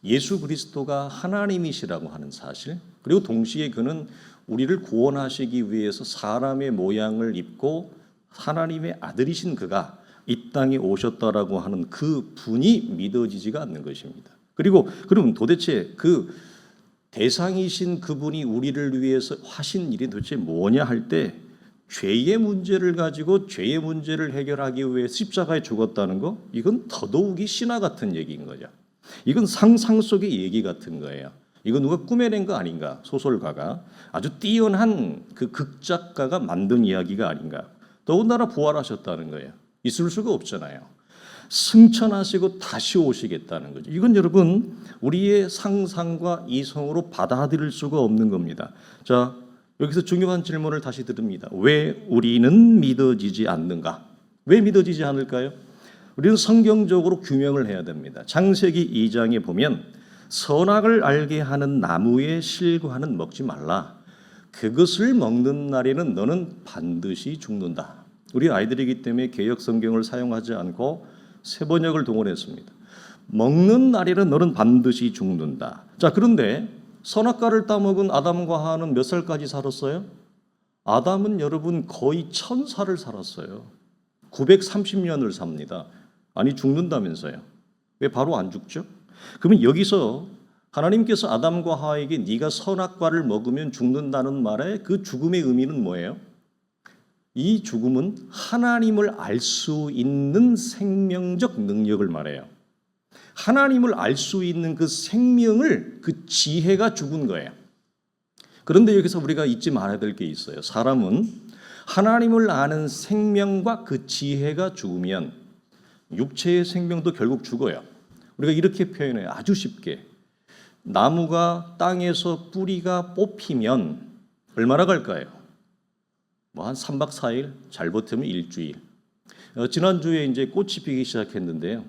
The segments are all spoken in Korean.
예수 그리스도가 하나님이시라고 하는 사실, 그리고 동시에 그는 우리를 구원하시기 위해서 사람의 모양을 입고 하나님의 아들이신 그가 이 땅에 오셨다라고 하는 그 분이 믿어지지가 않는 것입니다. 그리고 그럼 도대체 그 대상이신 그분이 우리를 위해서 하신 일이 도대체 뭐냐 할 때, 죄의 문제를 가지고 죄의 문제를 해결하기 위해 십자가에 죽었다는 거, 이건 더더욱이 신화 같은 얘기인 거죠. 이건 상상 속의 얘기 같은 거예요. 이거 누가 꾸며낸 거 아닌가? 소설가가 아주 뛰어난 그 극작가가 만든 이야기가 아닌가? 더군다나 부활하셨다는 거예요. 있을 수가 없잖아요. 승천하시고 다시 오시겠다는 거죠. 이건 여러분 우리의 상상과 이성으로 받아들일 수가 없는 겁니다. 자, 여기서 중요한 질문을 다시 드립니다. 왜 우리는 믿어지지 않는가? 왜 믿어지지 않을까요? 우리는 성경적으로 규명을 해야 됩니다. 창세기 2장에 보면 선악을 알게 하는 나무의 실과는 먹지 말라. 그것을 먹는 날에는 너는 반드시 죽는다. 우리 아이들이기 때문에 개역 성경을 사용하지 않고 세번역을 동원했습니다. 먹는 날에는 너는 반드시 죽는다. 자, 그런데 선악과를 따먹은 아담과 하와는 몇 살까지 살았어요? 아담은 여러분 거의 1000살을 살았어요. 930년을 삽니다. 아니 죽는다면서요. 왜 바로 안 죽죠? 그러면 여기서 하나님께서 아담과 하와에게 네가 선악과를 먹으면 죽는다는 말에 그 죽음의 의미는 뭐예요? 이 죽음은 하나님을 알 수 있는 생명적 능력을 말해요. 하나님을 알 수 있는 그 생명을, 그 지혜가 죽은 거예요. 그런데 여기서 우리가 잊지 말아야 될 게 있어요. 사람은 하나님을 아는 생명과 그 지혜가 죽으면 육체의 생명도 결국 죽어요. 우리가 이렇게 표현해요. 아주 쉽게. 나무가 땅에서 뿌리가 뽑히면 얼마나 갈까요? 한 3박 4일, 잘못하면 일주일. 지난주에 이제 꽃이 피기 시작했는데요.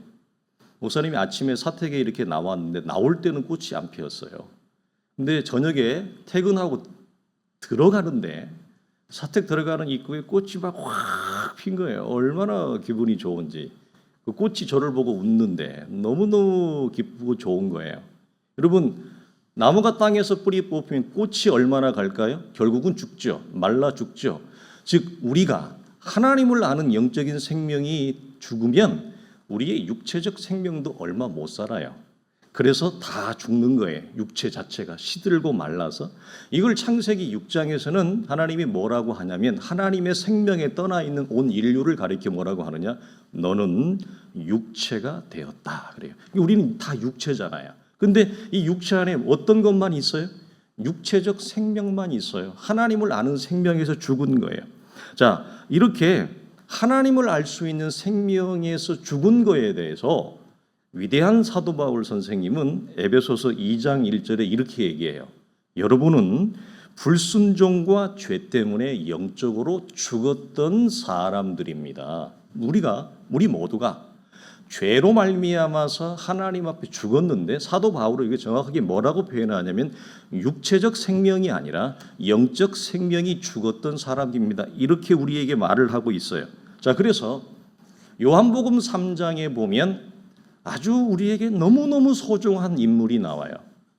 목사님이 아침에 사택에 이렇게 나왔는데 나올 때는 꽃이 안 피었어요. 근데 저녁에 퇴근하고 들어가는데 사택 들어가는 입구에 꽃이 막 확 핀 거예요. 얼마나 기분이 좋은지. 그 꽃이 저를 보고 웃는데 너무너무 기쁘고 좋은 거예요. 여러분, 나무가 땅에서 뿌리 뽑히면 꽃이 얼마나 갈까요? 결국은 죽죠. 말라 죽죠. 즉 우리가 하나님을 아는 영적인 생명이 죽으면 우리의 육체적 생명도 얼마 못 살아요. 그래서 다 죽는 거예요. 육체 자체가 시들고 말라서. 이걸 창세기 6장에서는 하나님이 뭐라고 하냐면 하나님의 생명에 떠나 있는 온 인류를 가리켜 뭐라고 하느냐? 너는 육체가 되었다 그래요. 우리는 다 육체잖아요. 근데 이 육체 안에 어떤 것만 있어요? 육체적 생명만 있어요. 하나님을 아는 생명에서 죽은 거예요. 자, 이렇게 하나님을 알 수 있는 생명에서 죽은 거에 대해서 위대한 사도 바울 선생님은 에베소서 2장 1절에 이렇게 얘기해요. 여러분은 불순종과 죄 때문에 영적으로 죽었던 사람들입니다. 우리 모두가 죄로 말미암아서 하나님 앞에 죽었는데 사도 바울은 이게 정확하게 뭐라고 표현하냐면 육체적 생명이 아니라 영적 생명이 죽었던 사람입니다. 이렇게 우리에게 말을 하고 있어요. 자, 그래서 요한복음 3장에 보면 아주 우리에게 너무너무 소중한 인물이 나와요.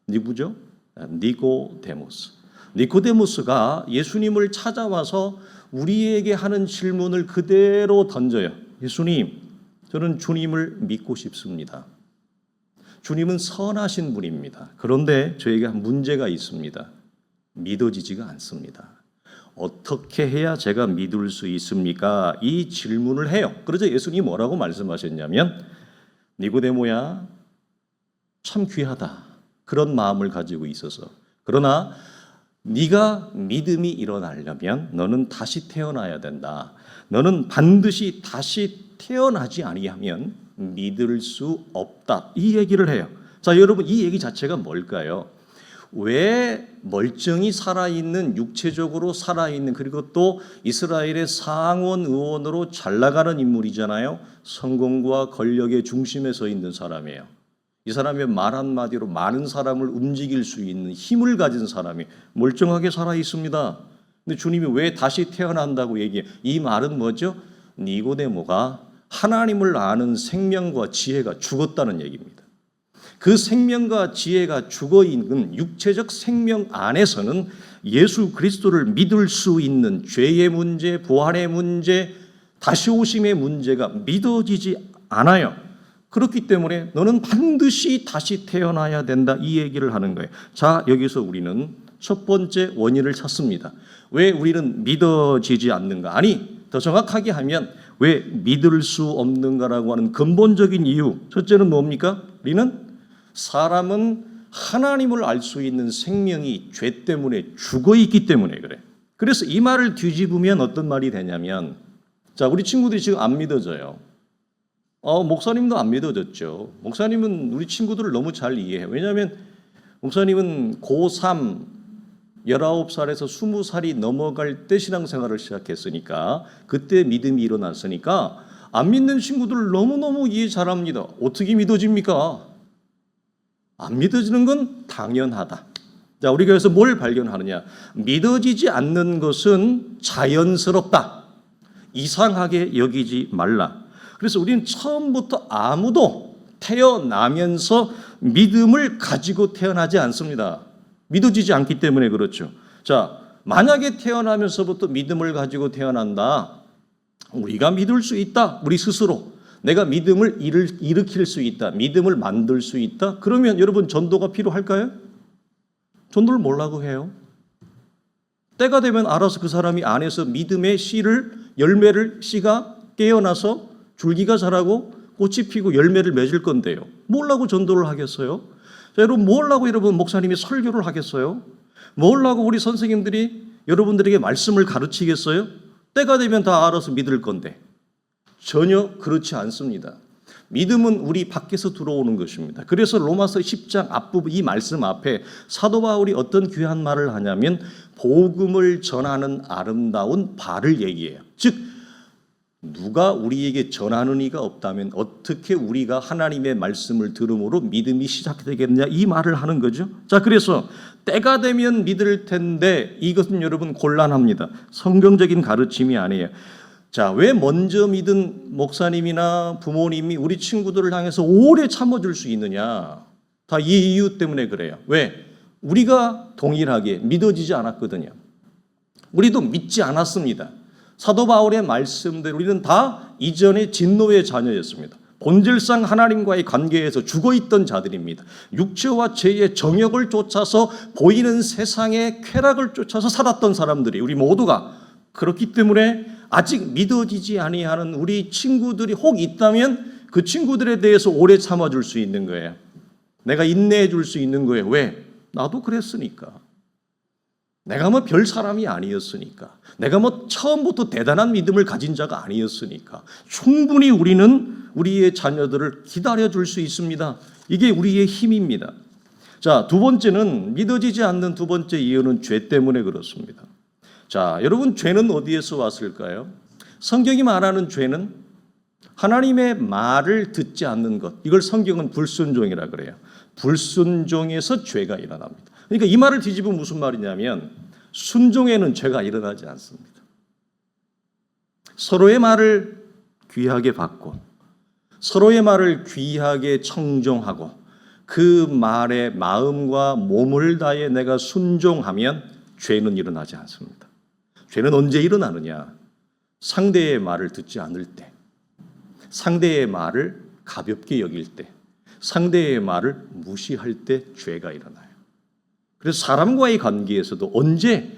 누구죠? 니고데모스. 니고데모스가 예수님을 찾아와서 우리에게 하는 질문을 그대로 던져요. 예수님, 저는 주님을 믿고 싶습니다. 주님은 선하신 분입니다. 그런데 저에게 문제가 있습니다. 믿어지지가 않습니다. 어떻게 해야 제가 믿을 수 있습니까? 이 질문을 해요. 그러자 예수님이 뭐라고 말씀하셨냐면 니고데모야, 참 귀하다. 그런 마음을 가지고 있어서. 그러나 네가 믿음이 일어나려면 너는 다시 태어나야 된다. 너는 반드시 다시 태어나지 아니하면 믿을 수 없다. 이 얘기를 해요. 자, 여러분, 이 얘기 자체가 뭘까요? 왜 멀쩡히 살아있는, 육체적으로 살아있는, 그리고 또 이스라엘의 상원 의원으로 잘 나가는 인물이잖아요. 성공과 권력의 중심에 서 있는 사람이에요. 이 사람의 말 한마디로 많은 사람을 움직일 수 있는 힘을 가진 사람이 멀쩡하게 살아있습니다. 근데 주님이 왜 다시 태어난다고 얘기해요? 이 말은 뭐죠? 니고데모가 하나님을 아는 생명과 지혜가 죽었다는 얘기입니다. 그 생명과 지혜가 죽어있는 육체적 생명 안에서는 예수 그리스도를 믿을 수 있는 죄의 문제, 부활의 문제, 다시 오심의 문제가 믿어지지 않아요. 그렇기 때문에 너는 반드시 다시 태어나야 된다, 이 얘기를 하는 거예요. 자, 여기서 우리는 첫 번째 원인을 찾습니다. 왜 우리는 믿어지지 않는가? 아니, 더 정확하게 하면 왜 믿을 수 없는가라고 하는 근본적인 이유. 첫째는 뭡니까? 우리는 사람은 하나님을 알 수 있는 생명이 죄 때문에 죽어 있기 때문에 그래. 그래서 이 말을 뒤집으면 어떤 말이 되냐면, 자, 우리 친구들이 지금 안 믿어져요. 목사님도 안 믿어졌죠. 목사님은 우리 친구들을 너무 잘 이해해요. 왜냐하면 목사님은 고3 19살에서 20살이 넘어갈 때 신앙생활을 시작했으니까, 그때 믿음이 일어났으니까 안 믿는 친구들 너무너무 이해 잘합니다. 어떻게 믿어집니까? 안 믿어지는 건 당연하다. 자, 우리가 여기서 뭘 발견하느냐? 믿어지지 않는 것은 자연스럽다. 이상하게 여기지 말라. 그래서 우리는 처음부터 아무도 태어나면서 믿음을 가지고 태어나지 않습니다. 믿어지지 않기 때문에 그렇죠. 자, 만약에 태어나면서부터 믿음을 가지고 태어난다. 우리가 믿을 수 있다. 우리 스스로. 내가 믿음을 일으킬 수 있다. 믿음을 만들 수 있다. 그러면 여러분 전도가 필요할까요? 전도를 뭐라고 해요? 때가 되면 알아서 그 사람이 안에서 믿음의 씨가 깨어나서 줄기가 자라고 꽃이 피고 열매를 맺을 건데요. 뭐라고 전도를 하겠어요? 자, 여러분 뭐라고 여러분 목사님이 설교를 하겠어요? 뭐라고 우리 선생님들이 여러분들에게 말씀을 가르치겠어요? 때가 되면 다 알아서 믿을 건데. 전혀 그렇지 않습니다. 믿음은 우리 밖에서 들어오는 것입니다. 그래서 로마서 10장 앞부분 이 말씀 앞에 사도 바울이 어떤 귀한 말을 하냐면 복음을 전하는 아름다운 바를 얘기해요. 즉 누가 우리에게 전하는 이가 없다면 어떻게 우리가 하나님의 말씀을 들음으로 믿음이 시작되겠느냐, 이 말을 하는 거죠. 자, 그래서 때가 되면 믿을 텐데 이것은 여러분 곤란합니다. 성경적인 가르침이 아니에요. 자, 왜 먼저 믿은 목사님이나 부모님이 우리 친구들을 향해서 오래 참아줄 수 있느냐? 다 이 이유 때문에 그래요. 왜? 우리가 동일하게 믿어지지 않았거든요. 우리도 믿지 않았습니다. 사도 바울의 말씀대로 우리는 다 이전의 진노의 자녀였습니다. 본질상 하나님과의 관계에서 죽어있던 자들입니다. 육체와 죄의 정욕을 쫓아서 보이는 세상의 쾌락을 쫓아서 살았던 사람들이 우리 모두가 그렇기 때문에 아직 믿어지지 아니하는 우리 친구들이 혹 있다면 그 친구들에 대해서 오래 참아줄 수 있는 거예요. 내가 인내해 줄 수 있는 거예요. 왜? 나도 그랬으니까. 내가 뭐 별 사람이 아니었으니까. 내가 뭐 처음부터 대단한 믿음을 가진 자가 아니었으니까. 충분히 우리는 우리의 자녀들을 기다려줄 수 있습니다. 이게 우리의 힘입니다. 자, 두 번째는 믿어지지 않는 두 번째 이유는 죄 때문에 그렇습니다. 자, 여러분 죄는 어디에서 왔을까요? 성경이 말하는 죄는 하나님의 말을 듣지 않는 것. 이걸 성경은 불순종이라 그래요. 불순종에서 죄가 일어납니다. 그러니까 이 말을 뒤집으면 무슨 말이냐면 순종에는 죄가 일어나지 않습니다. 서로의 말을 귀하게 받고 서로의 말을 귀하게 청종하고 그 말에 마음과 몸을 다해 내가 순종하면 죄는 일어나지 않습니다. 죄는 언제 일어나느냐? 상대의 말을 듣지 않을 때, 상대의 말을 가볍게 여길 때, 상대의 말을 무시할 때 죄가 일어나요. 그래서 사람과의 관계에서도 언제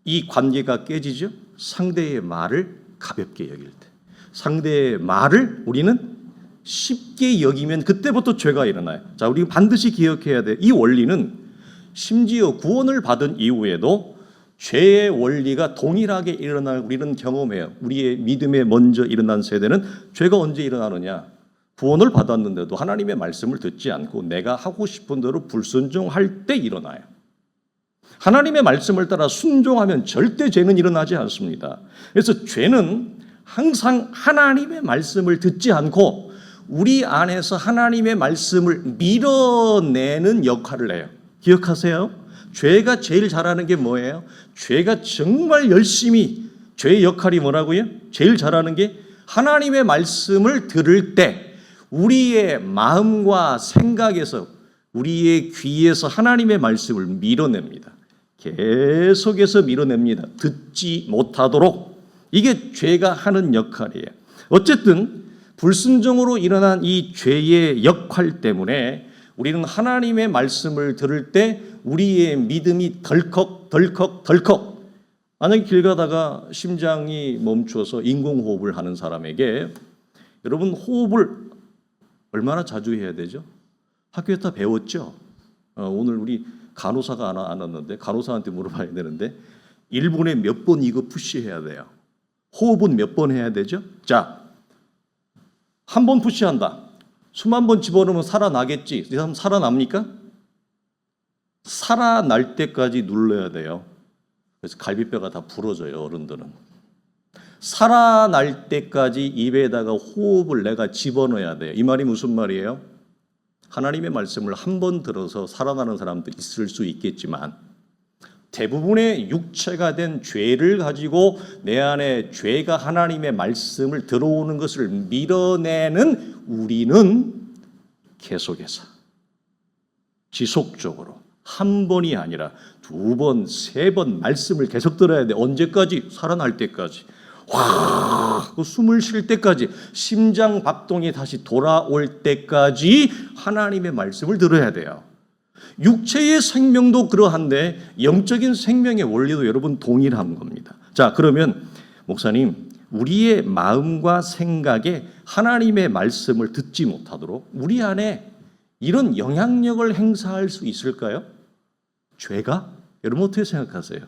이 관계가 깨지죠? 상대의 말을 가볍게 여길 때, 상대의 말을 우리는 쉽게 여기면 그때부터 죄가 일어나요. 자, 우리 반드시 기억해야 돼. 이 원리는 심지어 구원을 받은 이후에도 죄의 원리가 동일하게 일어날 우리는 경험해요. 우리의 믿음에 먼저 일어난 세대는 죄가 언제 일어나느냐? 구원을 받았는데도 하나님의 말씀을 듣지 않고 내가 하고 싶은 대로 불순종할 때 일어나요. 하나님의 말씀을 따라 순종하면 절대 죄는 일어나지 않습니다. 그래서 죄는 항상 하나님의 말씀을 듣지 않고 우리 안에서 하나님의 말씀을 밀어내는 역할을 해요. 기억하세요? 죄가 제일 잘하는 게 뭐예요? 죄가 정말 열심히 죄의 역할이 뭐라고요? 제일 잘하는 게 하나님의 말씀을 들을 때 우리의 마음과 생각에서, 우리의 귀에서 하나님의 말씀을 밀어냅니다. 계속해서 밀어냅니다. 듣지 못하도록. 이게 죄가 하는 역할이에요. 어쨌든 불순종으로 일어난 이 죄의 역할 때문에 우리는 하나님의 말씀을 들을 때 우리의 믿음이 덜컥. 만약에 길 가다가 심장이 멈춰서 인공호흡을 하는 사람에게, 여러분 호흡을 얼마나 자주 해야 되죠? 학교에 다 배웠죠? 오늘 우리 간호사가 안 왔는데 간호사한테 물어봐야 되는데 1분에 몇 번 이거 푸시해야 돼요? 호흡은 몇 번 해야 되죠? 자, 한 번 푸시한다. 수만 번 집어넣으면 살아나겠지. 이 사람 살아납니까? 살아날 때까지 눌러야 돼요. 그래서 갈비뼈가 다 부러져요, 어른들은. 살아날 때까지 입에다가 호흡을 내가 집어넣어야 돼요. 이 말이 무슨 말이에요? 하나님의 말씀을 한 번 들어서 살아나는 사람도 있을 수 있겠지만 대부분의 육체가 된 죄를 가지고 내 안에 죄가 하나님의 말씀을 들어오는 것을 밀어내는 우리는 계속해서 지속적으로 한 번이 아니라 두 번, 세 번 말씀을 계속 들어야 돼. 언제까지? 살아날 때까지. 숨을 쉴 때까지, 심장 박동이 다시 돌아올 때까지 하나님의 말씀을 들어야 돼요. 육체의 생명도 그러한데 영적인 생명의 원리도 여러분 동일한 겁니다. 자, 그러면 목사님, 우리의 마음과 생각에 하나님의 말씀을 듣지 못하도록 우리 안에 이런 영향력을 행사할 수 있을까요? 죄가? 여러분 어떻게 생각하세요?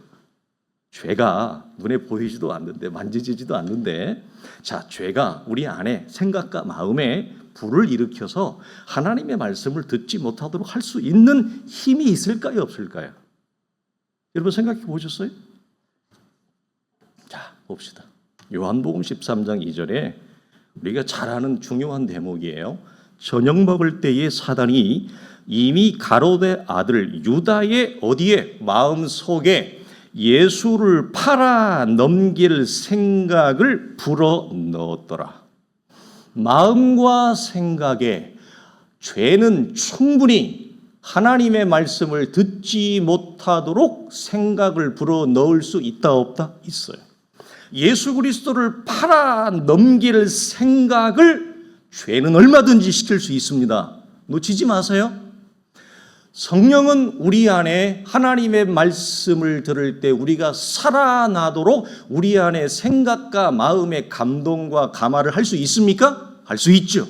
죄가 눈에 보이지도 않는데, 만지지도 않는데, 자, 죄가 우리 안에 생각과 마음에 불을 일으켜서 하나님의 말씀을 듣지 못하도록 할 수 있는 힘이 있을까요, 없을까요? 여러분 생각해 보셨어요? 자, 봅시다. 요한복음 13장 2절에 우리가 잘 아는 중요한 대목이에요. 저녁 먹을 때에 사단이 이미 가롯의 아들 유다의 어디에? 마음속에 예수를 팔아 넘길 생각을 불어넣었더라. 마음과 생각에 죄는 충분히 하나님의 말씀을 듣지 못하도록 생각을 불어넣을 수 있다 없다? 있어요. 예수 그리스도를 팔아 넘길 생각을 죄는 얼마든지 시킬 수 있습니다. 놓치지 마세요. 성령은 우리 안에 하나님의 말씀을 들을 때 우리가 살아나도록 우리 안에 생각과 마음의 감동과 감화를 할 수 있습니까? 할 수 있죠.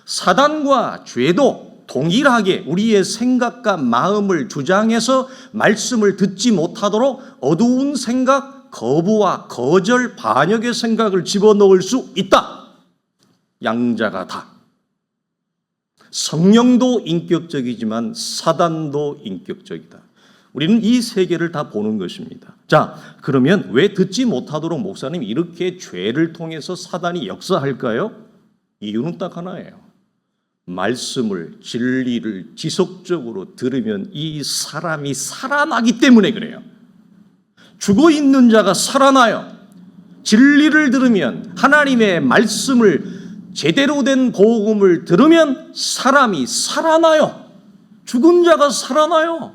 사단과 죄도 동일하게 우리의 생각과 마음을 주장해서 말씀을 듣지 못하도록 어두운 생각, 거부와 거절, 반역의 생각을 집어넣을 수 있다. 양자가 다. 성령도 인격적이지만 사단도 인격적이다. 우리는 이 세계를 다 보는 것입니다. 자, 그러면 왜 듣지 못하도록 목사님 이렇게 죄를 통해서 사단이 역사할까요? 이유는 딱 하나예요. 말씀을, 진리를 지속적으로 들으면 이 사람이 살아나기 때문에 그래요. 죽어있는 자가 살아나요. 진리를 들으면, 하나님의 말씀을 제대로 된 복음을 들으면 사람이 살아나요. 죽은 자가 살아나요.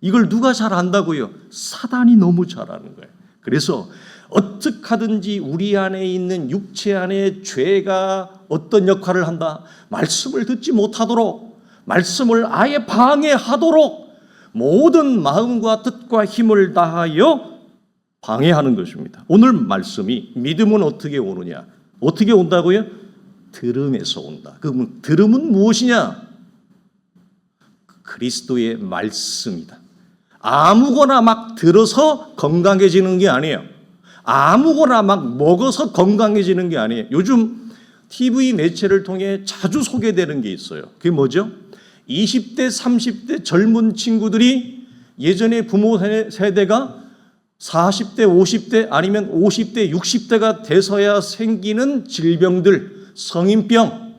이걸 누가 잘 안다고요? 사단이 너무 잘 아는 거예요. 그래서 어떻게 하든지 우리 안에 있는 육체 안에 죄가 어떤 역할을 한다? 말씀을 듣지 못하도록, 말씀을 아예 방해하도록 모든 마음과 뜻과 힘을 다하여 방해하는 것입니다. 오늘 말씀이 믿음은 어떻게 오느냐? 어떻게 온다고요? 들음에서 온다. 그럼 들음은 무엇이냐? 그리스도의 말씀이다. 아무거나 막 들어서 건강해지는 게 아니에요. 아무거나 막 먹어서 건강해지는 게 아니에요. 요즘 TV 매체를 통해 자주 소개되는 게 있어요. 그게 뭐죠? 20대, 30대 젊은 친구들이 예전에 부모 세대가 40대, 50대 아니면 50대, 60대가 돼서야 생기는 질병들, 성인병,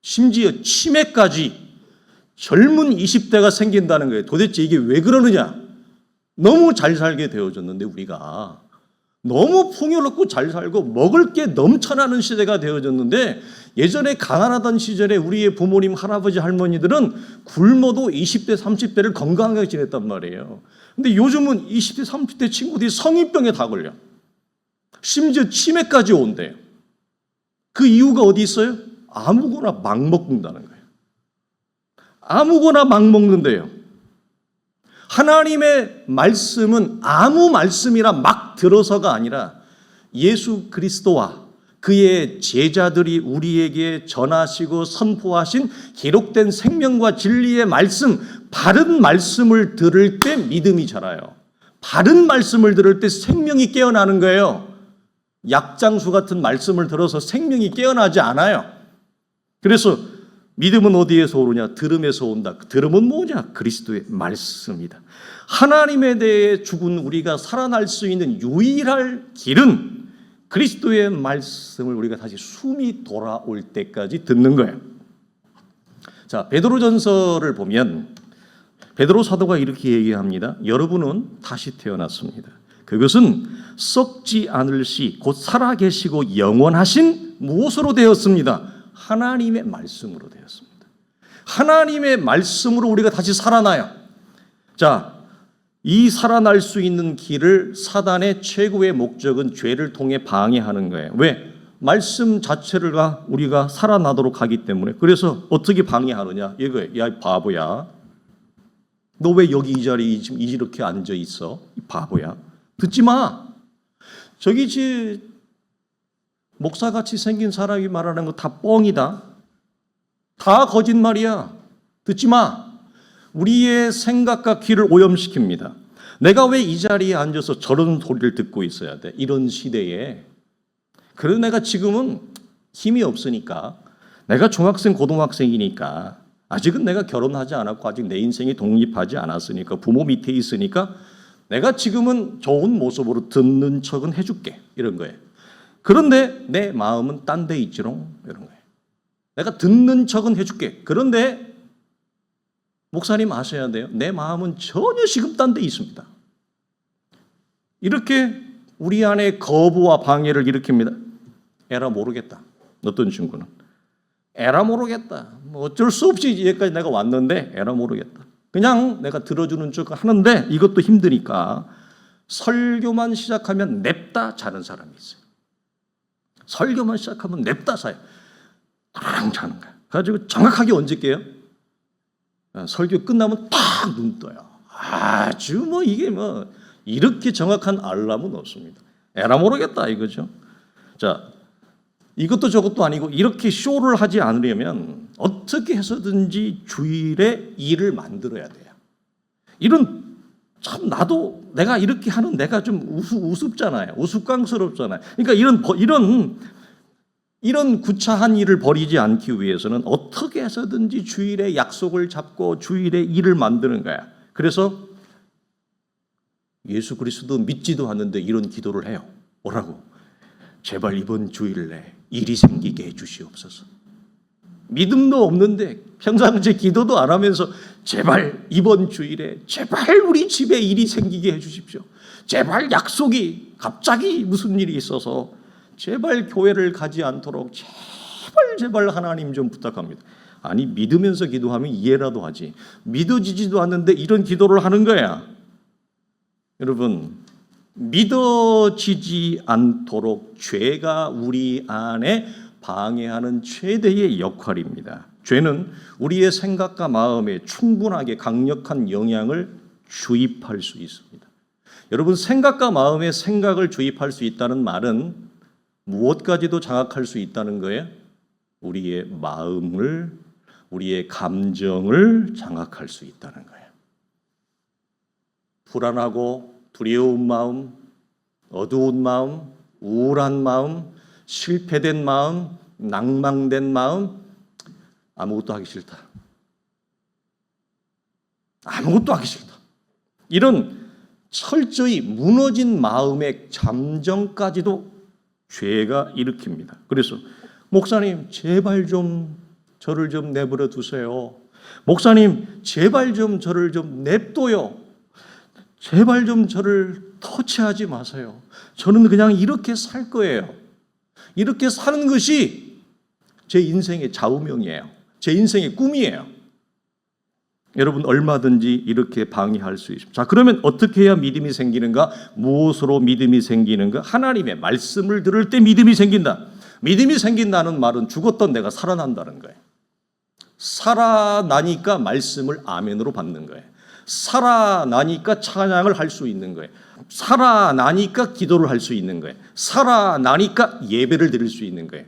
심지어 치매까지 젊은 20대가 생긴다는 거예요. 도대체 이게 왜 그러느냐? 너무 잘 살게 되어졌는데 우리가 너무 풍요롭고 잘 살고 먹을 게 넘쳐나는 시대가 되어졌는데 예전에 가난하던 시절에 우리의 부모님, 할아버지, 할머니들은 굶어도 20대, 30대를 건강하게 지냈단 말이에요. 근데 요즘은 20대, 30대 친구들이 성인병에 다 걸려. 심지어 치매까지 온대요. 그 이유가 어디 있어요? 아무거나 막 먹는다는 거예요. 아무거나 막 먹는데요. 하나님의 말씀은 아무 말씀이나 막 들어서가 아니라 예수 그리스도와 그의 제자들이 우리에게 전하시고 선포하신 기록된 생명과 진리의 말씀, 바른 말씀을 들을 때 믿음이 자라요. 바른 말씀을 들을 때 생명이 깨어나는 거예요. 약장수 같은 말씀을 들어서 생명이 깨어나지 않아요. 그래서 믿음은 어디에서 오느냐? 들음에서 온다. 들음은 뭐냐? 그리스도의 말씀이다. 하나님에 대해 죽은 우리가 살아날 수 있는 유일한 길은 그리스도의 말씀을 우리가 다시 숨이 돌아올 때까지 듣는 거예요. 자, 베드로전서를 보면 베드로 사도가 이렇게 얘기합니다. 여러분은 다시 태어났습니다. 그것은 썩지 않을 시 곧 살아계시고 영원하신 무엇으로 되었습니다? 하나님의 말씀으로 되었습니다. 하나님의 말씀으로 우리가 다시 살아나요. 자, 이 살아날 수 있는 길을 사단의 최고의 목적은 죄를 통해 방해하는 거예요. 왜? 말씀 자체를 우리가 살아나도록 하기 때문에. 그래서 어떻게 방해하느냐? 이거예요. 야, 바보야. 너 왜 여기 이 자리에 지금 이렇게 앉아 있어? 이 바보야. 듣지 마. 저기 목사같이 생긴 사람이 말하는 거 다 뻥이다. 다 거짓말이야. 듣지 마. 우리의 생각과 귀를 오염시킵니다. 내가 왜 이 자리에 앉아서 저런 소리를 듣고 있어야 돼? 이런 시대에. 그래도 내가 지금은 힘이 없으니까, 내가 중학생, 고등학생이니까, 아직은 내가 결혼하지 않았고 아직 내 인생이 독립하지 않았으니까, 부모 밑에 있으니까 내가 지금은 좋은 모습으로 듣는 척은 해줄게. 이런 거예요. 그런데 내 마음은 딴 데 있지롱. 이런 거예요. 내가 듣는 척은 해줄게. 그런데 목사님 아셔야 돼요. 내 마음은 전혀 지금 딴 데 있습니다. 이렇게 우리 안에 거부와 방해를 일으킵니다. 에라 모르겠다. 어떤 친구는 에라 모르겠다. 뭐 어쩔 수 없이 여기까지 내가 왔는데 에라 모르겠다. 그냥 내가 들어주는 척 하는데 이것도 힘드니까 설교만 시작하면 냅다 자는 사람이 있어요. 설교만 시작하면 냅다 사요. 탁 자는 거야. 그래가지고 정확하게 언제 깨요? 설교 끝나면 탁 눈 떠요. 아주 이게 이렇게 정확한 알람은 없습니다. 에라 모르겠다 이거죠. 자, 이것도 저것도 아니고 이렇게 쇼를 하지 않으려면 어떻게 해서든지 주일에 일을 만들어야 돼요. 이런 참 나도 내가 이렇게 하는 내가 좀 우습잖아요. 우스꽝스럽잖아요. 그러니까 이런 구차한 일을 벌이지 않기 위해서는 어떻게 해서든지 주일에 약속을 잡고 주일에 일을 만드는 거야. 그래서 예수 그리스도 믿지도 않는데 이런 기도를 해요. 뭐라고? 제발 이번 주일에 일이 생기게 해주시옵소서. 믿음도 없는데 평상시에 기도도 안 하면서 제발 이번 주일에 제발 우리 집에 일이 생기게 해주십시오. 제발 약속이 갑자기 무슨 일이 있어서 제발 교회를 가지 않도록 제발 하나님 좀 부탁합니다. 아니 믿으면서 기도하면 이해라도 하지. 믿어지지도 않는데 이런 기도를 하는 거야. 여러분 믿어지지 않도록 죄가 우리 안에 방해하는 최대의 역할입니다. 죄는 우리의 생각과 마음에 충분하게 강력한 영향을 주입할 수 있습니다. 여러분 생각과 마음에 생각을 주입할 수 있다는 말은 무엇까지도 장악할 수 있다는 거예요? 우리의 마음을, 우리의 감정을 장악할 수 있다는 거예요. 불안하고 두려운 마음, 어두운 마음, 우울한 마음, 실패된 마음, 낭망된 마음, 아무것도 하기 싫다. 아무것도 하기 싫다. 이런 철저히 무너진 마음의 잠정까지도 죄가 일으킵니다. 그래서 목사님 제발 좀 저를 좀 내버려 두세요. 목사님 제발 좀 저를 좀 냅둬요. 제발 좀 저를 터치하지 마세요. 저는 그냥 이렇게 살 거예요. 이렇게 사는 것이 제 인생의 좌우명이에요. 제 인생의 꿈이에요. 여러분 얼마든지 이렇게 방해할 수 있습니다. 자, 그러면 어떻게 해야 믿음이 생기는가? 무엇으로 믿음이 생기는가? 하나님의 말씀을 들을 때 믿음이 생긴다. 믿음이 생긴다는 말은 죽었던 내가 살아난다는 거예요. 살아나니까 말씀을 아멘으로 받는 거예요. 살아나니까 찬양을 할 수 있는 거예요. 살아나니까 기도를 할 수 있는 거예요. 살아나니까 예배를 드릴 수 있는 거예요.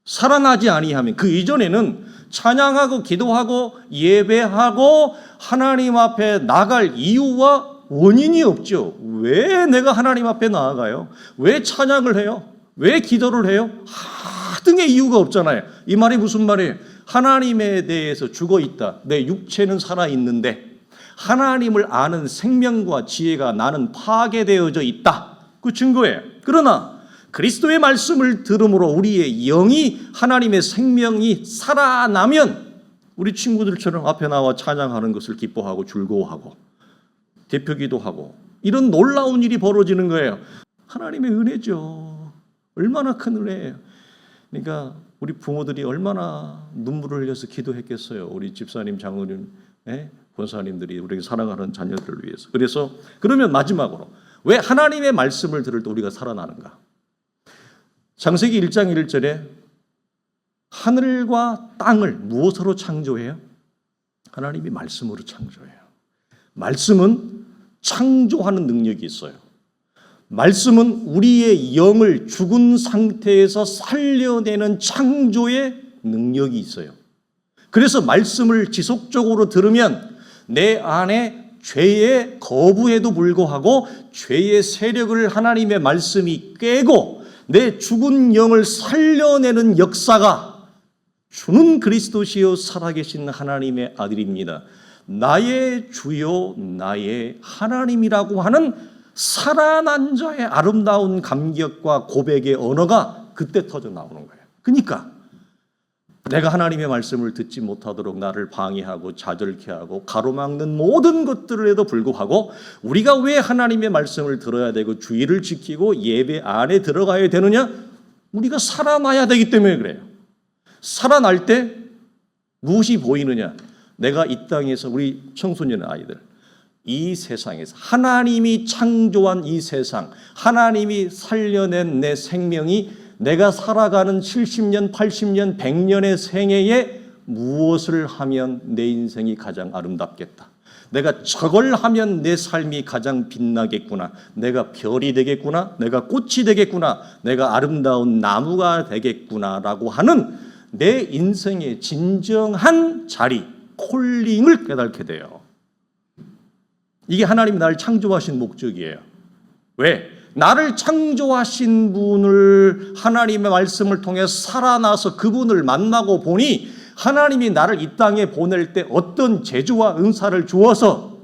살아나지 아니하면 그 이전에는 찬양하고 기도하고 예배하고 하나님 앞에 나갈 이유와 원인이 없죠. 왜 내가 하나님 앞에 나아가요? 왜 찬양을 해요? 왜 기도를 해요? 하등의 이유가 없잖아요. 이 말이 무슨 말이에요? 하나님에 대해서 죽어 있다. 내 육체는 살아 있는데 하나님을 아는 생명과 지혜가 나는 파괴되어져 있다. 그 증거예요. 그러나 그리스도의 말씀을 들음으로 우리의 영이 하나님의 생명이 살아나면 우리 친구들처럼 앞에 나와 찬양하는 것을 기뻐하고 즐거워하고 대표기도 하고 이런 놀라운 일이 벌어지는 거예요. 하나님의 은혜죠. 얼마나 큰 은혜예요. 그러니까 우리 부모들이 얼마나 눈물을 흘려서 기도했겠어요. 우리 집사님, 장로님, 권사님들이 우리가 사랑하는 자녀들을 위해서. 그래서 그러면 마지막으로 왜 하나님의 말씀을 들을 때 우리가 살아나는가? 창세기 1장 1절에 하늘과 땅을 무엇으로 창조해요? 하나님이 말씀으로 창조해요. 말씀은 창조하는 능력이 있어요. 말씀은 우리의 영을 죽은 상태에서 살려내는 창조의 능력이 있어요. 그래서 말씀을 지속적으로 들으면 내 안에 죄의 거부에도 불구하고 죄의 세력을 하나님의 말씀이 깨고 내 죽은 영을 살려내는 역사가 주는 그리스도시요 살아계신 하나님의 아들입니다. 나의 주요 나의 하나님이라고 하는 살아난 자의 아름다운 감격과 고백의 언어가 그때 터져 나오는 거예요. 그러니까 내가 하나님의 말씀을 듣지 못하도록 나를 방해하고 좌절케 하고 가로막는 모든 것들에도 불구하고 우리가 왜 하나님의 말씀을 들어야 되고 주의를 지키고 예배 안에 들어가야 되느냐? 우리가 살아나야 되기 때문에 그래요. 살아날 때 무엇이 보이느냐? 내가 이 땅에서 우리 청소년 아이들 이 세상에서 하나님이 창조한 이 세상, 하나님이 살려낸 내 생명이 내가 살아가는 70년, 80년, 100년의 생애에 무엇을 하면 내 인생이 가장 아름답겠다. 내가 저걸 하면 내 삶이 가장 빛나겠구나. 내가 별이 되겠구나. 내가 꽃이 되겠구나. 내가 아름다운 나무가 되겠구나라고 하는 내 인생의 진정한 자리, 콜링을 깨닫게 돼요. 이게 하나님이 나를 창조하신 목적이에요. 왜? 나를 창조하신 분을 하나님의 말씀을 통해 살아나서 그분을 만나고 보니 하나님이 나를 이 땅에 보낼 때 어떤 재주와 은사를 주어서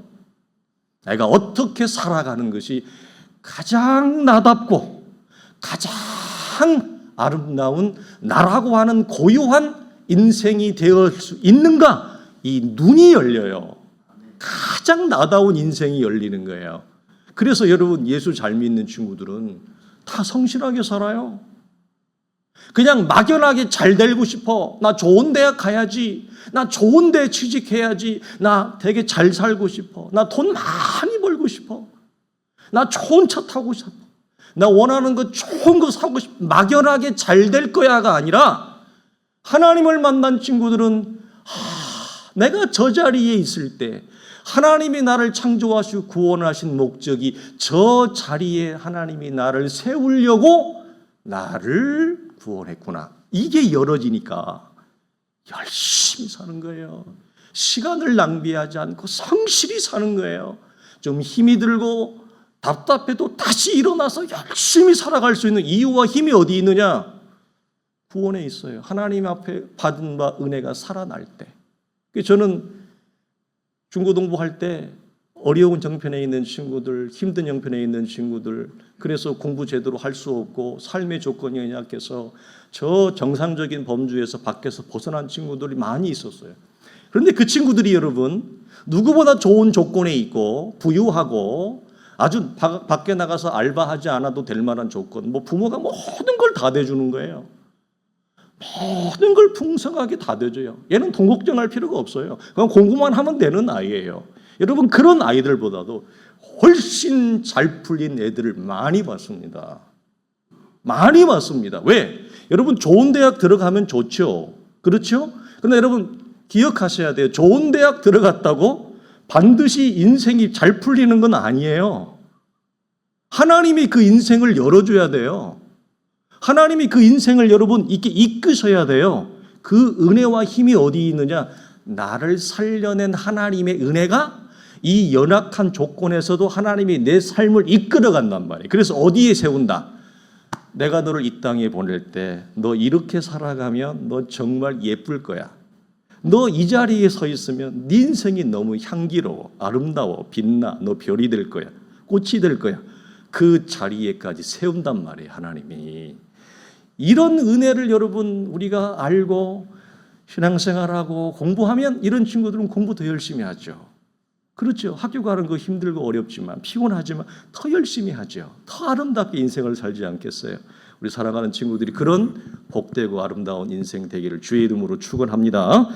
내가 어떻게 살아가는 것이 가장 나답고 가장 아름다운 나라고 하는 고유한 인생이 되어 수 있는가? 이 눈이 열려요. 가장 나다운 인생이 열리는 거예요. 그래서 여러분 예수 잘 믿는 친구들은 다 성실하게 살아요. 그냥 막연하게 잘 되고 싶어. 나 좋은 대학 가야지. 나 좋은 데 취직해야지. 나 되게 잘 살고 싶어. 나 돈 많이 벌고 싶어. 나 좋은 차 타고 싶어. 나 원하는 거 좋은 거 사고 싶어. 막연하게 잘 될 거야가 아니라 하나님을 만난 친구들은 내가 저 자리에 있을 때 하나님이 나를 창조하시고 구원하신 목적이 저 자리에 하나님이 나를 세우려고 나를 구원했구나. 이게 열어지니까 열심히 사는 거예요. 시간을 낭비하지 않고 성실히 사는 거예요. 좀 힘이 들고 답답해도 다시 일어나서 열심히 살아갈 수 있는 이유와 힘이 어디 있느냐? 구원에 있어요. 하나님 앞에 받은 바 은혜가 살아날 때. 저는 중고등부할 때 어려운 정편에 있는 친구들, 힘든 형편에 있는 친구들, 그래서 공부 제대로 할 수 없고 삶의 조건이 연약해서 저 정상적인 범주에서 밖에서 벗어난 친구들이 많이 있었어요. 그런데 그 친구들이 여러분 누구보다 좋은 조건에 있고 부유하고 아주 밖에 나가서 알바하지 않아도 될 만한 조건, 뭐 부모가 모든 걸 다 대주는 거예요. 모든 걸 풍성하게 다 대줘요. 얘는 돈 걱정할 필요가 없어요. 그냥 공부만 하면 되는 아이예요. 여러분 그런 아이들보다도 훨씬 잘 풀린 애들을 많이 봤습니다. 많이 봤습니다. 왜? 여러분 좋은 대학 들어가면 좋죠. 그렇죠? 그런데 여러분 기억하셔야 돼요. 좋은 대학 들어갔다고 반드시 인생이 잘 풀리는 건 아니에요. 하나님이 그 인생을 열어줘야 돼요. 하나님이 그 인생을 여러분 이렇게 이끄셔야 돼요. 그 은혜와 힘이 어디 있느냐? 나를 살려낸 하나님의 은혜가 이 연약한 조건에서도 하나님이 내 삶을 이끌어간단 말이에요. 그래서 어디에 세운다? 내가 너를 이 땅에 보낼 때 너 이렇게 살아가면 너 정말 예쁠 거야. 너 이 자리에 서 있으면 네 인생이 너무 향기로워, 아름다워, 빛나. 너 별이 될 거야. 꽃이 될 거야. 그 자리에까지 세운단 말이에요. 하나님이. 이런 은혜를 여러분 우리가 알고 신앙생활하고 공부하면 이런 친구들은 공부 더 열심히 하죠. 그렇죠. 학교 가는 거 힘들고 어렵지만 피곤하지만 더 열심히 하죠. 더 아름답게 인생을 살지 않겠어요. 우리 사랑하는 친구들이 그런 복되고 아름다운 인생 되기를 주의 이름으로 축원합니다.